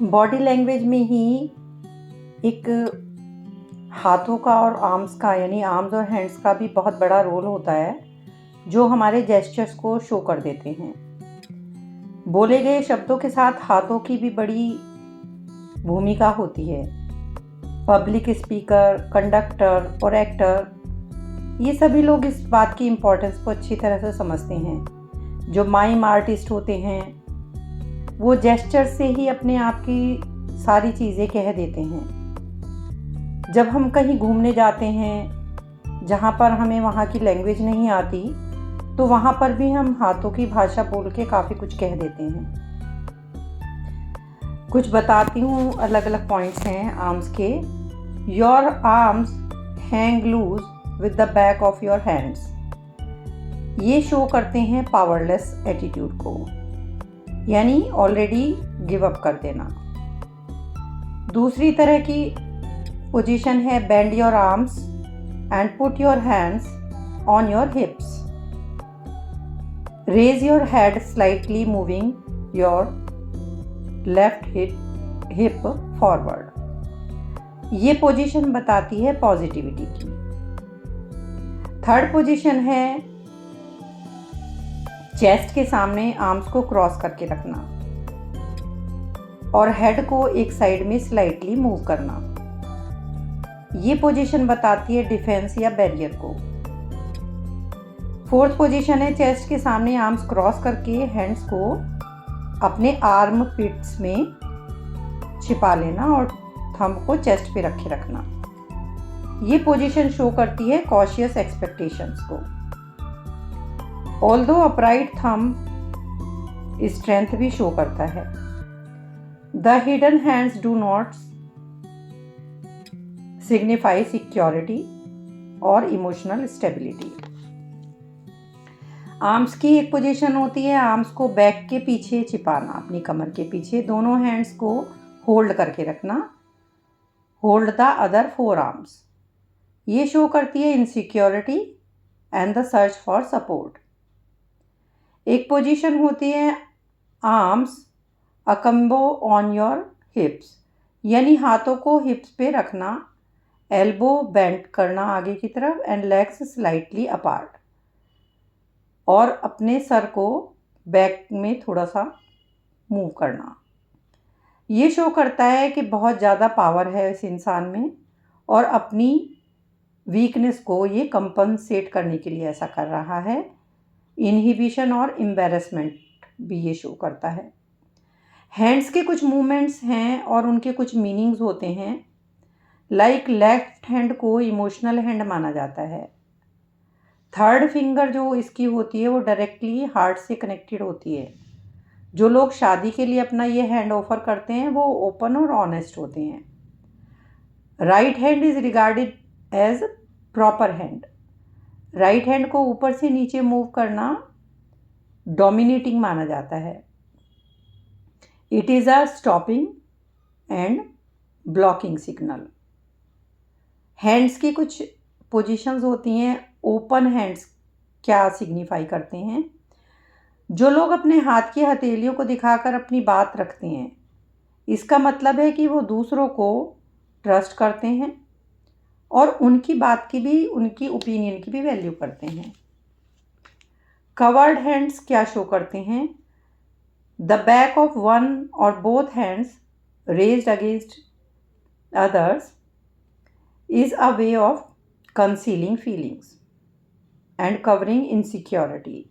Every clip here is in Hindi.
बॉडी लैंग्वेज में ही एक हाथों का और आर्म्स का, यानी आर्म्स और हैंड्स का भी बहुत बड़ा रोल होता है, जो हमारे जेस्चर्स को शो कर देते हैं। बोले गए शब्दों के साथ हाथों की भी बड़ी भूमिका होती है। पब्लिक स्पीकर, कंडक्टर और एक्टर, ये सभी लोग इस बात की इम्पोर्टेंस को अच्छी तरह से समझते हैं। जो माइम आर्टिस्ट होते हैं वो जेस्चर से ही अपने आप की सारी चीज़ें कह देते हैं। जब हम कहीं घूमने जाते हैं जहाँ पर हमें वहाँ की लैंग्वेज नहीं आती, तो वहाँ पर भी हम हाथों की भाषा बोल के काफ़ी कुछ कह देते हैं। कुछ बताती हूँ, अलग अलग पॉइंट्स हैं आर्म्स के। Your arms hang loose with the back of your hands. ये शो करते हैं पावरलेस एटीट्यूड को, यानी ऑलरेडी गिव अप कर देना। दूसरी तरह की पोजीशन है bend your arms and put your hands on your hips. Raise your head slightly moving your left hip forward. ये पोजीशन बताती है पॉजिटिविटी की। थर्ड पोजीशन है चेस्ट के सामने आर्म्स को क्रॉस करके रखना और हेड को एक साइड में स्लाइटली मूव करना। ये पोजीशन बताती है डिफेंस या बैरियर को। फोर्थ पोजीशन है चेस्ट के सामने आर्म्स क्रॉस करके हैंड्स को अपने आर्म पिट्स में छिपा लेना और थंब को चेस्ट पे रखे रखना। ये पोजीशन शो करती है कॉशियस एक्सपेक्टेशंस को। ऑल्दो अपराइट थंब स्ट्रेंथ भी शो करता है। The hidden hands do not signify security और इमोशनल स्टेबिलिटी। आर्म्स की एक पोजीशन होती है आर्म्स को बैक के पीछे छिपाना, अपनी कमर के पीछे दोनों हैंड्स को होल्ड करके रखना। Hold the other four arms. ये शो करती है insecurity and the search for support. एक पोजीशन होती है आर्म्स अकम्बो ऑन योर हिप्स, यानी हाथों को हिप्स पे रखना, एल्बो बेंड करना आगे की तरफ एंड लेग्स स्लाइटली अपार्ट, और अपने सर को बैक में थोड़ा सा मूव करना। ये शो करता है कि बहुत ज़्यादा पावर है इस इंसान में और अपनी वीकनेस को ये कंपनसेट करने के लिए ऐसा कर रहा है। इनहिबिशन और एम्बैरेसमेंट भी ये शो करता है। हैंड्स के कुछ मूवमेंट्स हैं और उनके कुछ मीनिंग्स होते हैं। लाइक लेफ्ट हैंड को इमोशनल हैंड माना जाता है। थर्ड फिंगर जो इसकी होती है वो डायरेक्टली हार्ट से कनेक्टेड होती है। जो लोग शादी के लिए अपना ये हैंड ऑफर करते हैं वो ओपन और ऑनेस्ट होते हैं। Right hand is regarded as proper hand. Right hand को ऊपर से नीचे मूव करना डोमिनेटिंग माना जाता है। It is a stopping and blocking signal. Hands की कुछ पोजीशंस होती हैं। ओपन हैंड्स क्या सिग्निफाई करते हैं? जो लोग अपने हाथ की हथेलियों को दिखाकर अपनी बात रखते हैं, इसका मतलब है कि वो दूसरों को ट्रस्ट करते हैं और उनकी बात की भी, उनकी ओपिनियन की भी वैल्यू करते हैं। कवर्ड हैंड्स क्या शो करते हैं? द बैक ऑफ वन और both hands raised against others is a way of concealing feelings and covering insecurity.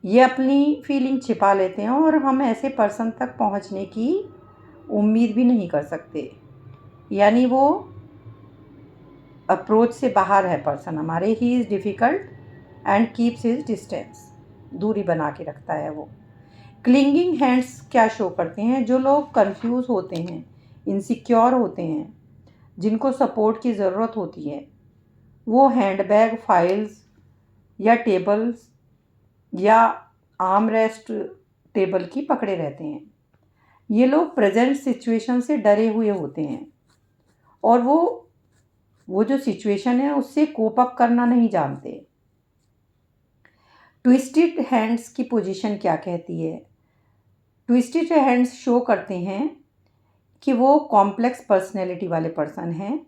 ये अपनी फीलिंग छिपा लेते हैं और हम ऐसे पर्सन तक पहुंचने की उम्मीद भी नहीं कर सकते, यानी वो अप्रोच से बाहर है पर्सन हमारे। He is difficult and keeps his distance. दूरी बना के रखता है वो। क्लिंगिंग हैंड्स क्या शो करते हैं? जो लोग कंफ्यूज होते हैं, इनसिक्योर होते हैं, जिनको सपोर्ट की ज़रूरत होती है, वो हैंडबैग, फाइल्स या टेबल्स या आर्म रेस्ट टेबल की पकड़े रहते हैं। ये लोग प्रेजेंट सिचुएशन से डरे हुए होते हैं और वो जो सिचुएशन है उससे कोप अप करना नहीं जानते। ट्विस्टेड हैंड्स की पोजीशन क्या कहती है? ट्विस्टेड हैंड्स शो करते हैं कि वो कॉम्प्लेक्स पर्सनैलिटी वाले पर्सन हैं।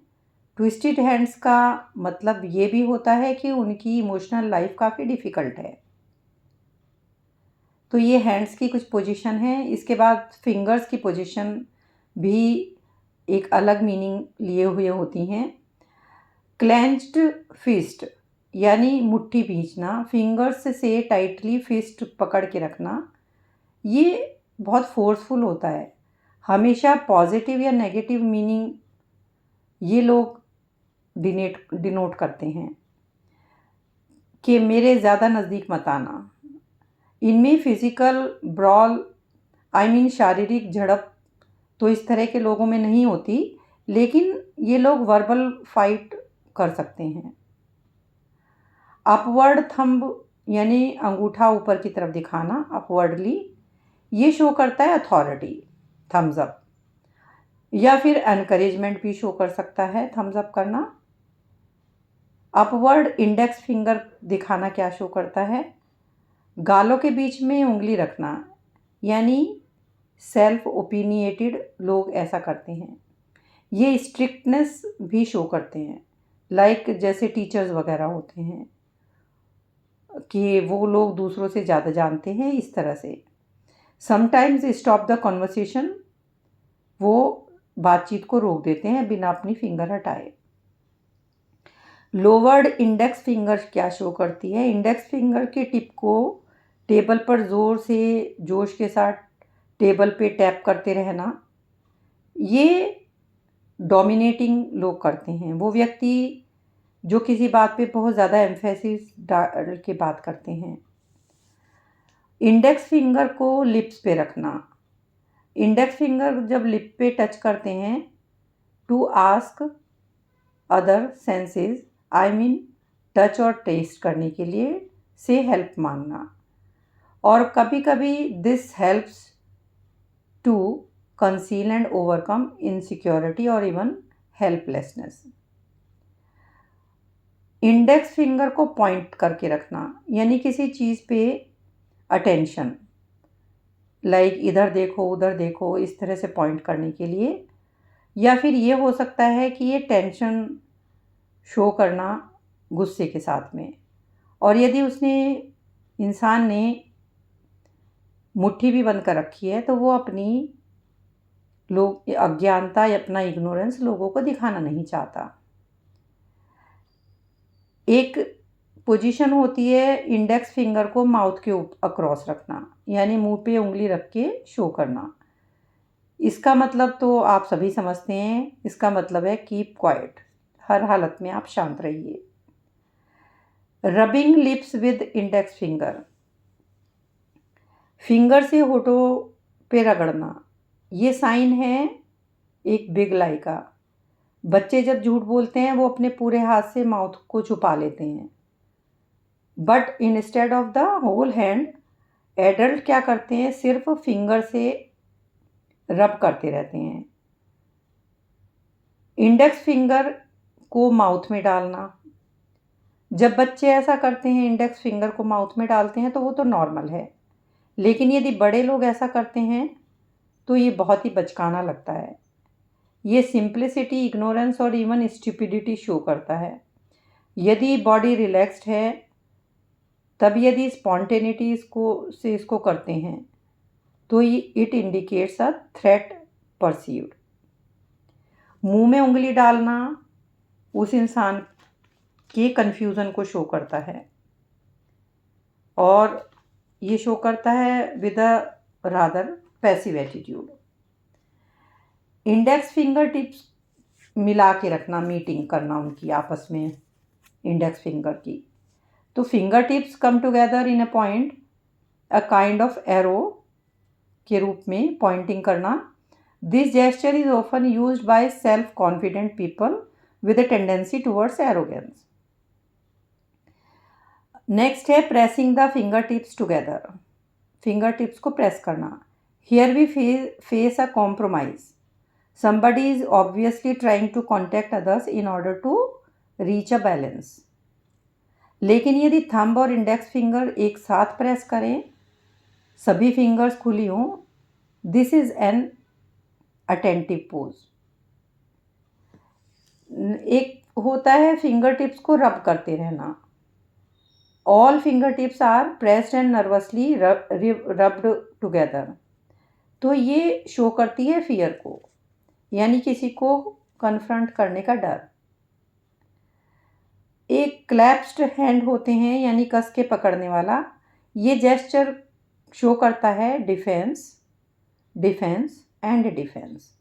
ट्विस्टेड हैंड्स का मतलब ये भी होता है कि उनकी इमोशनल लाइफ काफ़ी डिफ़िकल्ट है। तो ये हैंड्स की कुछ पोजीशन है। इसके बाद फिंगर्स की पोजीशन भी एक अलग मीनिंग लिए हुए होती हैं। क्लेंच्ड फिस्ट यानी मुट्ठी भींचना, फिंगर्स से टाइटली फिस्ट पकड़ के रखना, ये बहुत फोर्सफुल होता है। हमेशा पॉजिटिव या नेगेटिव मीनिंग ये लोग डिनोट करते हैं कि मेरे ज़्यादा नज़दीक मत आना। इनमें फिज़िकल ब्रॉल शारीरिक झड़प तो इस तरह के लोगों में नहीं होती, लेकिन ये लोग वर्बल फाइट कर सकते हैं। अपवर्ड थंब यानी अंगूठा ऊपर की तरफ दिखाना, अपवर्डली, ये शो करता है अथॉरिटी, थम्स अप, या फिर एनकरेजमेंट भी शो कर सकता है थम्स अप करना। अपवर्ड इंडेक्स फिंगर दिखाना क्या शो करता है? गालों के बीच में उंगली रखना, यानी सेल्फ ओपिनिएटेड लोग ऐसा करते हैं। ये स्ट्रिक्टनेस भी शो करते हैं, लाइक जैसे टीचर्स वगैरह होते हैं कि वो लोग दूसरों से ज़्यादा जानते हैं, इस तरह से। समटाइम्स स्टॉप द कॉन्वर्सेशन, वो बातचीत को रोक देते हैं बिना अपनी फिंगर हटाए। लोवर्ड इंडेक्स फिंगर क्या शो करती है? इंडेक्स फिंगर के टिप को टेबल पर ज़ोर से जोश के साथ टेबल पे टैप करते रहना, ये डोमिनेटिंग लोग करते हैं। वो व्यक्ति जो किसी बात पे बहुत ज़्यादा एम्फेसिस डाल के बात करते हैं। इंडेक्स फिंगर को लिप्स पे रखना, इंडेक्स फिंगर जब लिप पे टच करते हैं to ask other senses, touch और टेस्ट करने के लिए, से हेल्प मांगना। और कभी कभी this helps to conceal and overcome insecurity और इवन हेल्पलेसनेस। इंडेक्स फिंगर को पॉइंट करके रखना, यानी किसी चीज़ पे अटेंशन, लाइक इधर देखो उधर देखो, इस तरह से पॉइंट करने के लिए। या फिर ये हो सकता है कि ये टेंशन शो करना गुस्से के साथ में। और यदि इंसान ने मुट्ठी भी बंद कर रखी है तो वो अपनी अज्ञानता या अपना इग्नोरेंस लोगों को दिखाना नहीं चाहता। एक पोजीशन होती है इंडेक्स फिंगर को माउथ के अक्रॉस रखना, यानी मुंह पे उंगली रख के शो करना। इसका मतलब तो आप सभी समझते हैं, इसका मतलब है कीप क्वाइट, हर हालत में आप शांत रहिए। Rubbing lips with index finger, finger से होठों पे रगड़ना, ये साइन है एक बिग लाई का। बच्चे जब झूठ बोलते हैं वो अपने पूरे हाथ से माउथ को छुपा लेते हैं, but instead of the whole hand, adult क्या करते हैं, सिर्फ फिंगर से रब करते रहते हैं। इंडेक्स फिंगर को माउथ में डालना, जब बच्चे ऐसा करते हैं, इंडेक्स फिंगर को माउथ में डालते हैं, तो वो तो नॉर्मल है। लेकिन यदि बड़े लोग ऐसा करते हैं तो ये बहुत ही बचकाना लगता है। ये सिंप्लिसिटी, इग्नोरेंस और इवन स्टुपिडिटी शो करता है। यदि बॉडी रिलैक्स्ड है, तब यदि स्पॉन्टेनिटी इसको करते हैं तो it indicates a threat perceived. मुंह में उंगली डालना उस इंसान के कन्फ्यूज़न को शो करता है, और ये शो करता है with a rather passive attitude. Index finger tips मिला के रखना, मीटिंग करना उनकी आपस में इंडेक्स फिंगर की। तो finger tips come together in a point, a kind of arrow के रूप में पॉइंटिंग करना। This gesture is often used by self confident people with a tendency towards arrogance. Next है pressing the finger tips together, finger tips को प्रेस करना। Here we face a compromise, somebody is obviously trying to contact others in order to reach a balance। लेकिन यदि थंब और इंडेक्स फिंगर एक साथ प्रेस करें, सभी फिंगर्स खुली हों, this is an attentive pose. एक होता है फिंगर टिप्स को रब करते रहना। All finger tips are pressed and nervously rubbed together. तो ये शो करती है फियर को, यानी किसी को कन्फ्रंट करने का डर। एक क्लैप्स्ड हैंड होते हैं, यानी कस के पकड़ने वाला। ये जेस्चर शो करता है defence, defence and defence.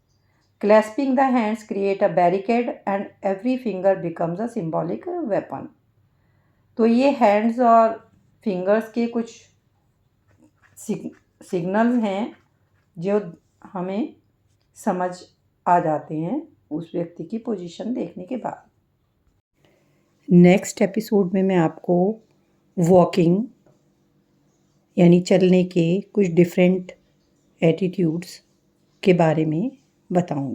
Clasping the hands create a barricade and every finger becomes a symbolic weapon. तो ये हैंड्स और फिंगर्स के कुछ सिग्नल्स हैं जो हमें समझ आ जाते हैं उस व्यक्ति की पोजीशन देखने के बाद। नेक्स्ट एपिसोड में मैं आपको वॉकिंग यानी चलने के कुछ डिफरेंट एटीट्यूड्स के बारे में बताऊंगी।